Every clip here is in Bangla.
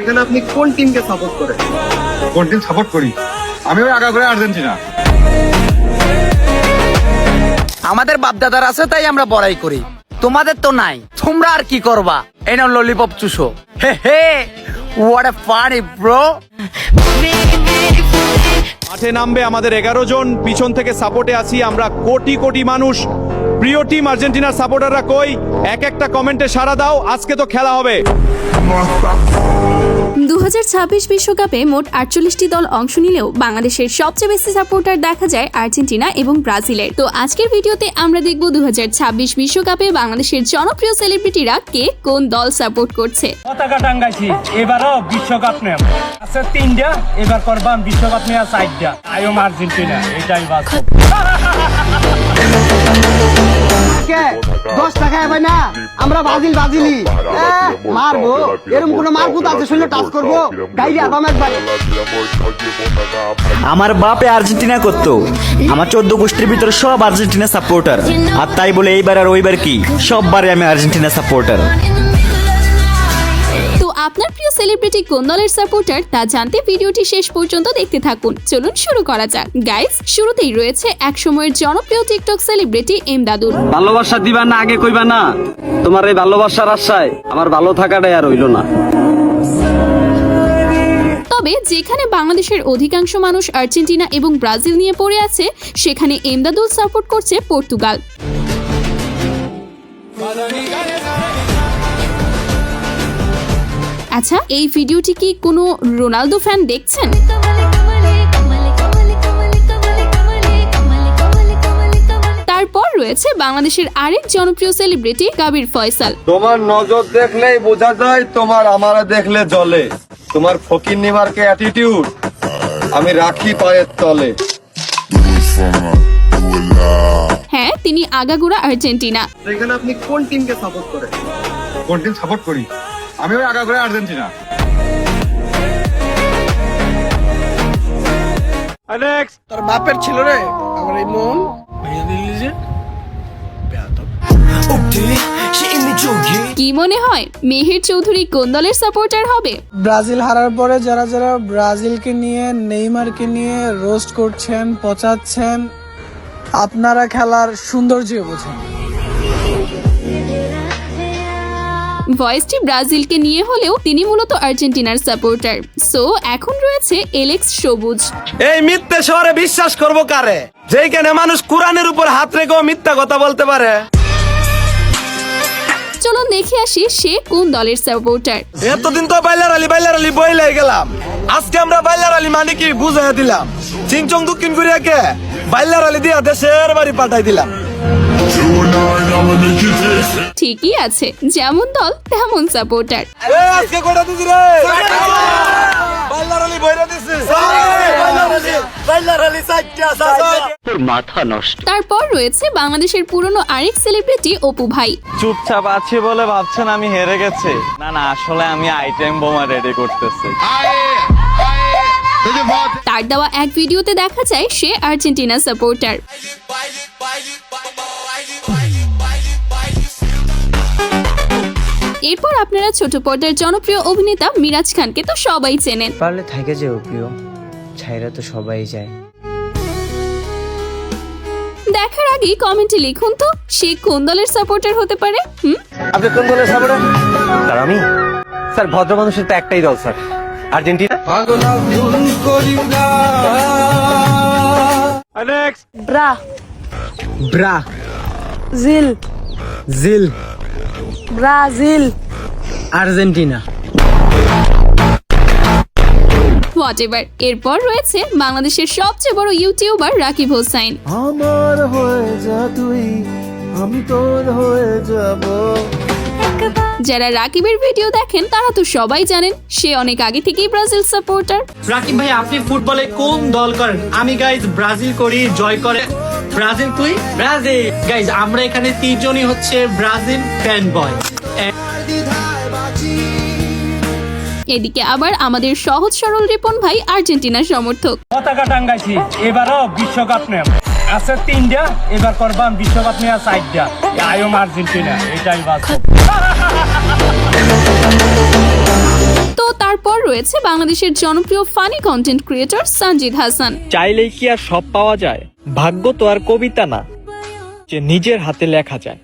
এখানে আপনি কোন টিমকে সাপোর্ট করেন? কোন টিম সাপোর্ট করি? আমি ওই আগাগোড়া আর্জেন্টিনা। আমাদের বাপদাদার আছে তাই আমরা বড়াই করি, তোমাদের তো নাই, তোমরা আর কি করবা? এই নাও ললিপপ চুষো। Hey hey, what a funny bro. মাঠে নামবে আমাদের 11 জন, পিছন থেকে সাপোর্টে আছি আমরা কোটি কোটি মানুষ। প্রিয় টিম আর্জেন্টিনার সাপোর্টাররা কই? এক একটা কমেন্টে সাড়া দাও, আজকে তো খেলা হবে। 2026 বিশ্বকাপে মোট 48টি দল অংশ নিলেও বাংলাদেশের সবচেয়ে বেশি সাপোর্টার দেখা যায় আর্জেন্টিনা এবং ব্রাজিলের। তো আজকের ভিডিওতে আমরা দেখব 2026 বিশ্বকাপে বাংলাদেশের জনপ্রিয় সেলিব্রিটিরা কে কোন দল সাপোর্ট করছে। পতাকা টাঙ্গাইছি, এবারও বিশ্বকাপ নেব আছে 3টা, এবার করবাম বিশ্বকাপ নেওয়া 4টা। আইএম আর্জেন্টিনা, এটাই বাস্তব। 10 টাকা হবে না, আমরা বাজিলি মারবো, এরকম কোন মারকুত আছে শুনলে টাচ করবো গাইলে আবাম একবার। আমার বাপে আর্জেন্টিনা করতো, আমার 14 গোষ্ঠীর ভিতরে সব আর্জেন্টিনা সাপোর্টার, আর তাই বলে এইবার আর ওইবার কি সববারে আমি আর্জেন্টিনা সাপোর্টার। তো আপনার প্রিয় সেলিব্রিটি কোন দলের সাপোর্টার তা জানতে ভিডিওটি শেষ পর্যন্ত দেখতে থাকুন। চলুন শুরু করা যাক। গাইস, শুরুতেই রয়েছে এক সময়ের জনপ্রিয় টিকটক সেলিব্রিটি এমদাদুল। ভালোবাসা দিবা না আগে কইবা না, তোমার এই ভালোবাসার আশায় আমার ভালো থাকাটাই আর হইল না। তবে যেখানে বাংলাদেশের অধিকাংশ মানুষ আর্জেন্টিনা এবং ব্রাজিল নিয়ে পড়ে আছে, সেখানে এমদাদুল সাপোর্ট করছে পর্তুগাল। আচ্ছা, এই ভিডিওটি কি কোনো রোনালদো ফ্যান দেখছেন? তারপর রয়েছে বাংলাদেশের আরেক জনপ্রিয় সেলিব্রিটি কাবির ফয়সাল। তোমার নজর দেখলেই বোঝা যায়, তোমার আমারে দেখলে জ্বলে। তোমার ফকির নিমারকে অ্যাটিটিউড আমি রাখি পায়ের তলে। হ্যাঁ, তিনি আগাগোড়া আর্জেন্টিনা। এখানে আপনি কোন টিমকে সাপোর্ট করেন? কোন টিম সাপোর্ট করি? আমি ওই আগাগোড়া আর্জেন্টিনা। নেক্সট। তোর বাপের ছিল রে আমার এই মন ভেঙে দিলি যে। কি মনে হয় মেহের চৌধুরী কোন দলের সাপোর্টার হবে? ব্রাজিল হারার পরে যারা যারা ব্রাজিলকে নিয়ে নেইমারকে নিয়ে রোস্ট করছেন, পচাচ্ছেন, আপনারা খেলার সৌন্দর্য বোঝেন। ভয়েসটি ব্রাজিলকে নিয়ে হলেও তিনি মূলত আর্জেন্টিনার সাপোর্টার। সো এখন রয়েছে এলেক্স সবুজ। এই মিথ্যে শহরে বিশ্বাস করব কারে, যেখানে মানুষ কোরআনের উপর হাত রেখেও মিথ্যা কথা বলতে পারে। চলুন দেখে আসি সে কোন দলের সাপোর্টার। এতদিন তো বাইলার আলী বইলাই গেলাম, আজকে আমরা বাইলার আলী মানে কি বুঝাইয়া দিলাম। চিংচং দক্ষিণ কোরিয়াকে বাইলার আলী দিয়া দেশের বাড়ি পাঠাই দিলাম। ঠিকই আছে, যেমন দল তেমন সাপোর্টার। আজকে কটা দিছি রে, বাইলার আলী বইরা দিছে। তোর মাথা নষ্ট। তারপর রয়েছে বাংলাদেশের পুরনো আরেক সেলিব্রিটি অপু ভাই। চুপচাপ আছি বলে ভাবছেন আমি হেরে গেছি? না না, আসলে আমি আইটেম বোমা রেডি করতেছি। তার দেওয়া এক ভিডিওতে দেখা যায় সে আর্জেন্টিনা সাপোর্টার। এরপর আপনারা ছোট পর্দার জনপ্রিয় অভিনেতা মিরাজ খানকে তো সবাই চেনেন। পারলে থাকে যে প্রিয় ছাইরা তো সবাই যায়। দেখার আগে কমেন্টে লিখুন তো সে কোন দলের সাপোর্টার হতে পারে। আপনি কোন দলের সাপোর্টার? স্যার আমি, স্যার ভদ্র মানুষের তো একটাই দল sir, Argentina. Next. Brazil Argentina. Whatever. এরপর রয়েছে বাংলাদেশের সবচেয়ে বড় ইউটিউবার রাকিব হোসাইন। আমার হয়ে যা তুই, আমি তোর হয়ে যাব। যারা রাকিবের ভিডিও দেখেন তারা তো সবাই জানেন সে অনেক আগে থেকেই ব্রাজিল সাপোর্টার। রাকিব ভাই, আপনি ফুটবলে কোন দল করেন? আমি গাইজ ব্রাজিল করি, জয় করে ব্রাজিল। তুই? ব্রাজিল। গাইজ আমরা এখানে তিনজনই হচ্ছে ব্রাজিল ফ্যান বয়। এদিকে আবার আমাদের সহজ সরল রিপন ভাই আর্জেন্টিনার সমর্থক। পতাকা টাঙ্গাইছি, এবারও বিশ্বকাপ নেব আছে 3টা, এবার করবাম বিশ্বকাপ নেওয়া 4টা। আইএম আর্জেন্টিনা, এটাই বাস্তব। তো তারপর রয়েছে বাংলাদেশের জনপ্রিয় funny content creator Sanjid Hasan. চাইলেই কি আর সব পাওয়া যায়? ভাগ্য তো আর কবিতা না যে নিজের হাতে লেখা যায়।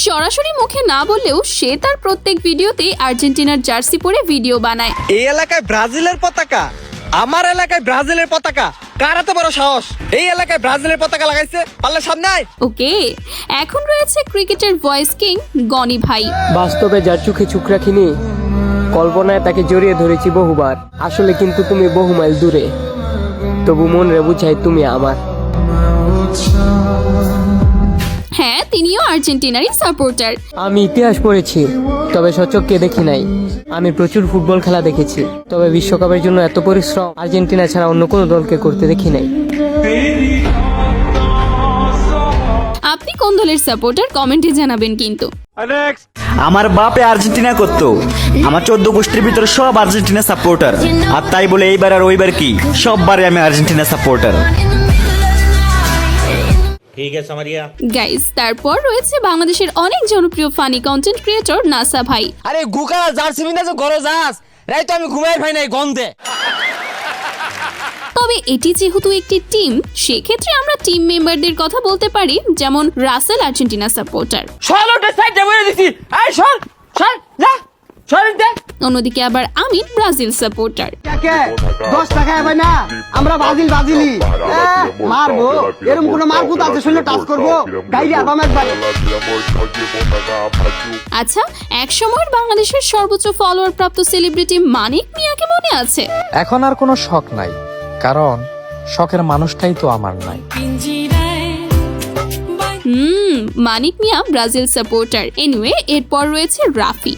সরাসরি মুখে না বললেও সে তার প্রত্যেক ভিডিওতেই আর্জেন্টিনার জার্সি পরে ভিডিও বানায়। এই এলাকায় ব্রাজিলের পতাকা, আমার এলাকায় ব্রাজিলের পতাকা, কার এত বড় সাহস এই এলাকায় ব্রাজিলের পতাকা লাগাইছে? পারলে সামনে আয়। ওকে, এখন রয়েছে ক্রিকেটের ভয়েস কিং গনি ভাই। বাস্তবে যার চোখে চোখ রাখিনি, কল্পনায় তাকে জড়িয়ে ধরেছি বহুবার। আসলে কিন্তু তুমি বহু মাইল দূরে, তবু মনে বুঝাই তুমি আমার। হ্যাঁ, তিনিও আর্জেন্টিনারই সাপোর্টার। আমি ইতিহাস পড়েছি, তবে সচক্ষে দেখি নাই। আমি প্রচুর ফুটবল খেলা দেখেছি, তবে বিশ্বকাপের জন্য এত পরিশ্রম আর্জেন্টিনা ছাড়া অন্য কোনো দলকে করতে দেখি নাই। আপনি কোন দলের সাপোর্টার কমেন্টে জানাবেন কিন্তু। আমার বাপে আর্জেন্টিনা করতো, আমার 14 গোষ্ঠীর ভিতরে সব আর্জেন্টিনা সাপোর্টার। আর তাই বলে এইবার আর ওইবার কি, সববারে আমি আর্জেন্টিনা সাপোর্টার। গাইস, তারপর রয়েছে বাংলাদেশের অনেক জনপ্রিয় ফানি কন্টেন্ট ক্রিয়েটর নাসা ভাই। আরে গুকা জার্সি বিনা যে গরো যাস রাই তো আমি ঘুমাই ভাই নাই গন্ধে। তবে এটি যেহেতু একটি টিম, সেক্ষেত্রে আমরা টিম মেম্বারদের কথা বলতে পারি, যেমন রাসেল আর্জেন্টিনা সাপোর্টার। অন্যদিকে আবার আমিন ব্রাজিল সাপোর্টার। 10 টাকা হবে না, আমরা বাজিলি মারবো, এরকম কোনো মারকুত আছে শুনলে টাচ করবো, গাইলে আবাম একবার। আচ্ছা, এক সময়ের বাংলাদেশের সর্বোচ্চ ফলোয়ার প্রাপ্ত সেলিব্রিটি মানিক মিয়াকে মনে আছে? এখন আর কোনো শখ নাই, কারণ শখের মানুষটাই তো আমার নাই। মানিক মিয়া ব্রাজিল সাপোর্টার। এনিওয়ে, এরপর রয়েছে রাফি।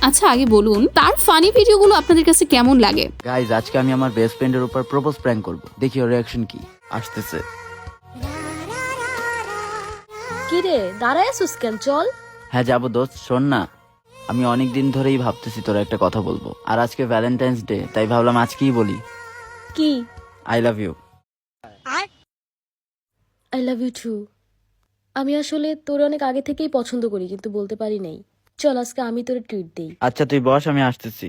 আচ্ছা, আগে বলুন তার ফানি ভিডিওগুলো আপনাদের কাছে কেমন লাগে? গাইজ, আজকে আমি আমার বেস্ট ফ্রেন্ডের উপর প্রপোজ প্র্যাঙ্ক করব, দেখি ওর রিঅ্যাকশন কি আসতেছে। কি রে, দাঁড়ায় আছিস কেন? চল। হ্যাঁ যাবো দোস্ত, শোন না, আমি অনেক দিন ধরেই ভাবতেছি তোর একটা কথা বলবো, আর আজকে ভ্যালেন্টাইন্স ডে, তাই ভাবলাম আজকেই বলি। কি? I love you. I love you too. আমি আসলে তোর অনেক আগে থেকেই পছন্দ করি, কিন্তু বলতে পারি নাই। চল আজকে আমি তোর ট্রিট দেই। আচ্ছা তুই বস, আমি আসতেছি।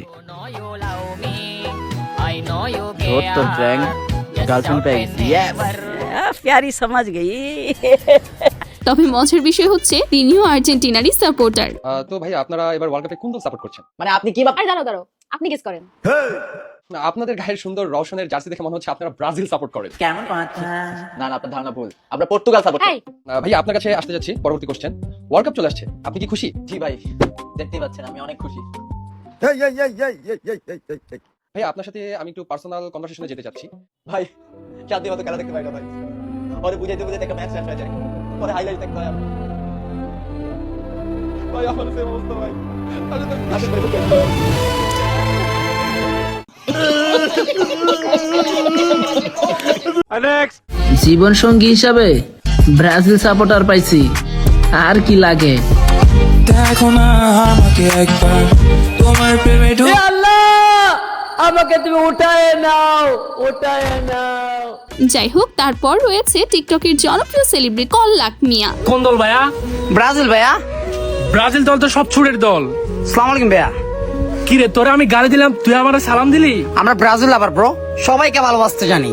তোর প্র্যাঙ্ক গার্লফ্রেন্ড পেয়ে গেছি। প্যারি সমাজ গেই। তবে মজার বিষয় হচ্ছে তিনিও আর্জেন্টিনারই সাপোর্টার। তো ভাই, আপনারা এবার ওয়ার্ল্ড কাপে কোন দল সাপোর্ট করছেন? মানে আপনি কি? আরে দাঁড়াও, আপনি গেস করেন। না, আপনাদের গায়ের সুন্দর রওশনের জার্সি দেখে মনে হচ্ছে আপনারা ব্রাজিল সাপোর্ট করেন। কেমন? না না, আপনার ধারণা ভুল, আমরা পর্তুগাল সাপোর্ট করি। ভাই, আপনার কাছে আসতে যাচ্ছি পরবর্তী কোশ্চেন। ওয়ার্ল্ড কাপ চলে আসছে, আপনি কি খুশি? জি ভাই, দেখতেই পাচ্ছেন আমি অনেক খুশি। ভাই, আপনার সাথে আমি একটু পার্সোনাল কনভারসেশনে যেতে চাচ্ছি। ভাই, শান্তি মতো খেলা দেখতে পারি না ভাই, পরে বুঝাইতে একটা ম্যাচ শেষ হয়ে যায়, পরে হাইলাইট দেখতে হয়। ভাই আমার সে অবস্থা ভাই। জীবন সঙ্গী হিসাবে ব্রাজিল সাপোর্টার পাইছি, আর কি লাগে? দেখো না আমাকে একবার, তোমার প্রেমে আমাকে তুমি উঠায় নাও। যাই হোক, তারপর রয়েছে টিকটকের জনপ্রিয় সেলিব্রিটি কল্লাক মিয়া। কোন দল ভাইয়া? ব্রাজিল ভাইয়া। ব্রাজিল দল তো সব ছুড়ের দল। আসসালামু আলাইকুম ভাইয়া। কি রে, তোরা আমি গালি দিলাম, তুই আমার সালাম দিলি? আমরা ব্রাজিল আবার ব্রো, সবাইকে ভালোবাসতে জানি।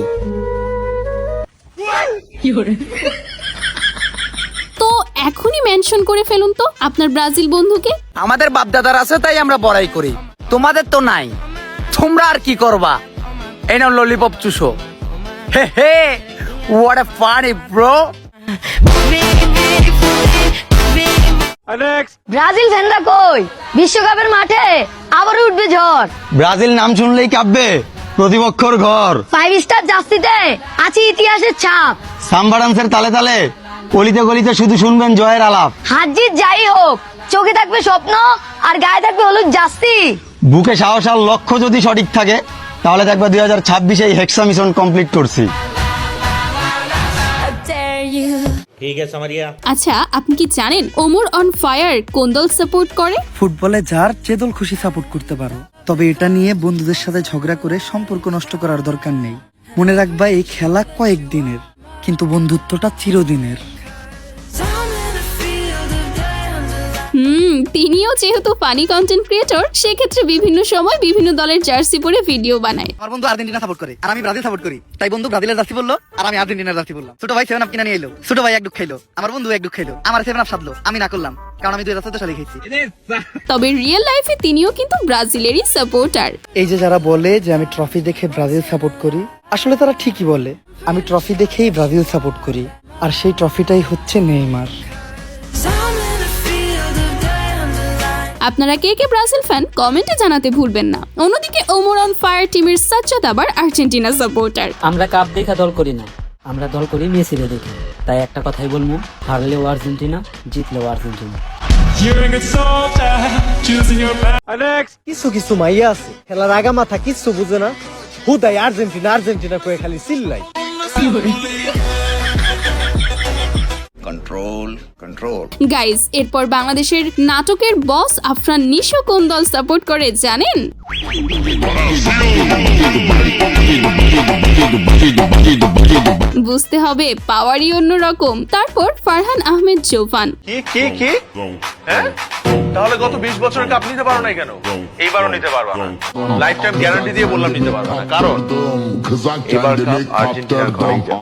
তো এখনই মেনশন করে ফেলুন তো আপনার ব্রাজিল বন্ধুকে। আমাদের বাপদাদার আছে তাই আমরা বড়াই করি, তোমাদের তো নাই, তোমরা আর কি করবা? এই নাও ললিপপ চুষো। Hey hey, what a funny bro. Brazil ফ্যানরা কই? বিশ্বকাপের মাঠে আবার উঠবে ঝড়। ব্রাজিল নাম শুনলেই কাঁপবে প্রতিপক্ষর ঘর। 5 স্টার জার্সিতে আছে ইতিহাসের ছাপ। সাম্বা ডান্সের তালে তালে গলিতে গলিতে শুধু শুনবেন জয়ের আলাপ। হাজির যাই হোক, চোখে থাকবে স্বপ্ন আর গায়ে থাকবে হলুদ জার্সি। বুকে সাহস আর লক্ষ্য যদি সঠিক থাকে, তাহলে দেখবে 2026 এই হেক্সা মিশন কমপ্লিট করছি। আচ্ছা, আপনি কি জানেন ওমর অন ফায়ার কোন দল সাপোর্ট করে? ফুটবলে যার যে দল খুশি সাপোর্ট করতে পারো, তবে এটা নিয়ে বন্ধুদের সাথে ঝগড়া করে সম্পর্ক নষ্ট করার দরকার নেই। মনে রাখবা, এই খেলা কয়েকদিনের, কিন্তু বন্ধুত্বটা চিরদিনের। তিনিও যেহেতু ফানি কন্টেন্ট ক্রিয়েটর, সেক্ষেত্রে বিভিন্ন সময় বিভিন্ন দলের জার্সি পরে ভিডিও বানায়। আমার বন্ধু আর্জেন্টিনা সাপোর্ট করে আর আমি ব্রাজিল সাপোর্ট করি, তাই বন্ধু ব্রাজিলের জার্সি বললো আর আমি আর্জেন্টিনার জার্সি বললাম। ছোট ভাই 7 আপ কিনে নিয়ে এলো, ছোট ভাই 1 ডুব খাইলো, আমার বন্ধু 1 ডুব খাইলো, আমার 7 আপ সাধলো, আমি না করলাম কারণ আমি 2014 সালে খেয়েছি। তবে রিয়েল লাইফে তিনিও কিন্তু ব্রাজিলেরই সাপোর্টার। এই যে যারা বলে যে আমি ট্রফি দেখে ব্রাজিল সাপোর্ট করি, আসলে তারা ঠিকই বলে। আমি ট্রফি দেখেই ব্রাজিল সাপোর্ট করি, আর সেই ট্রফিটাই হচ্ছে নেইমার। আপনারা কে কে ব্রাজিল ফ্যান কমেন্টে জানাতে ভুলবেন না। অন্যদিকে ওমর অন ফায়ার টিমের সাজ্জাদ আবার আর্জেন্টিনা সাপোর্টার। আমরা কাপ দেখা দল করি না, আমরা দল করি মেসিরে দেখে। তাই একটা কথাই বলবো, হারলেও আর্জেন্টিনা, জিতলেও আর্জেন্টিনা। কিছু কিছু মাইয়া আছে খেলার আগা মাথা কিছু বুঝে না, হুদাই আর্জেন্টিনা আর্জেন্টিনা করে খালি চিল্লাই। গাইজ, এরপর বাংলাদেশের নাটকের বস আফরান নিশো কোন দল সাপোর্ট করে জানেন? বুঝতে হবে, পাওয়ারই অন্যরকম। তারপর ফারহান আহমেদ জোফান। কি তাহলে গত 20 বছরের কাপ নিতে পারো না কেন? এইবারও নিতে পারবা না। লাইফ টাইম গ্যারান্টি দিয়ে বললাম নিতে পারবা না, কারণ এবার কাপ আর্জেন্টিনার ঘরেই যাবে।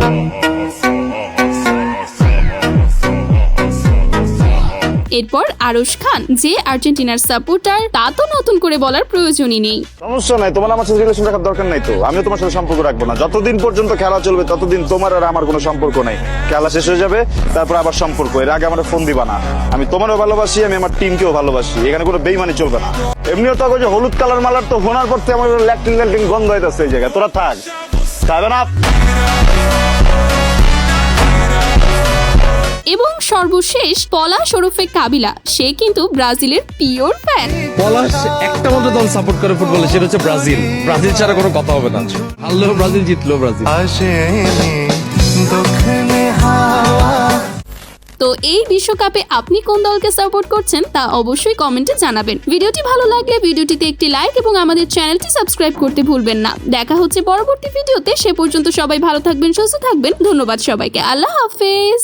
এরপর আরশ খান, যে আর্জেন্টিনার সাপোর্টার, তা তো নতুন করে বলার প্রয়োজনই নেই। সমস্যা নাই, তোমার আমার সাথে রিলেশন রাখার দরকার নাই তো। আমিও তোমার সাথে সম্পর্ক রাখবো না। যতদিন পর্যন্ত খেলা চলবে ততদিন তোমার আর আমার কোনো সম্পর্ক নাই। খেলা শেষ হয়ে যাবে, তারপর আবার সম্পর্ক। এর আগে আমার ফোন দিবা না। আমি তোমারও ভালোবাসি, আমি আমার টিমকেও ভালোবাসি। এখানে কোনো বেইমানি চলবে না। এমনিও তো যে হলুদ কালার মালার তো হোনার পর থেকে আমার ল্যাকটিন গন্ধ হইতেছে এই জায়গায়। তোরা থাক, খাবে না। এবং সর্বশেষ পলাশ ওরফে কাবিলা, সে কিন্তু ব্রাজিলের পিওর ফ্যান। পলাশ একটা মাত্র দল সাপোর্ট করে ফুটবলে, সেটা হচ্ছে ব্রাজিল। ব্রাজিল ছাড়া কোনো কথা হবে না। হারলেও ব্রাজিল, জিতলেও ব্রাজিল। তো এই বিশ্বকাপে আপনি কোন দলকে সাপোর্ট করছেন তা অবশ্যই কমেন্টে জানাবেন। ভিডিওটি ভালো লাগলে ভিডিওটিতে একটি লাইক এবং আমাদের চ্যানেলটি সাবস্ক্রাইব করতে ভুলবেন না। দেখা হচ্ছে পরবর্তী ভিডিওতে। সে পর্যন্ত সবাই ভালো থাকবেন, সুস্থ থাকবেন। ধন্যবাদ সবাইকে। আল্লাহ হাফেজ।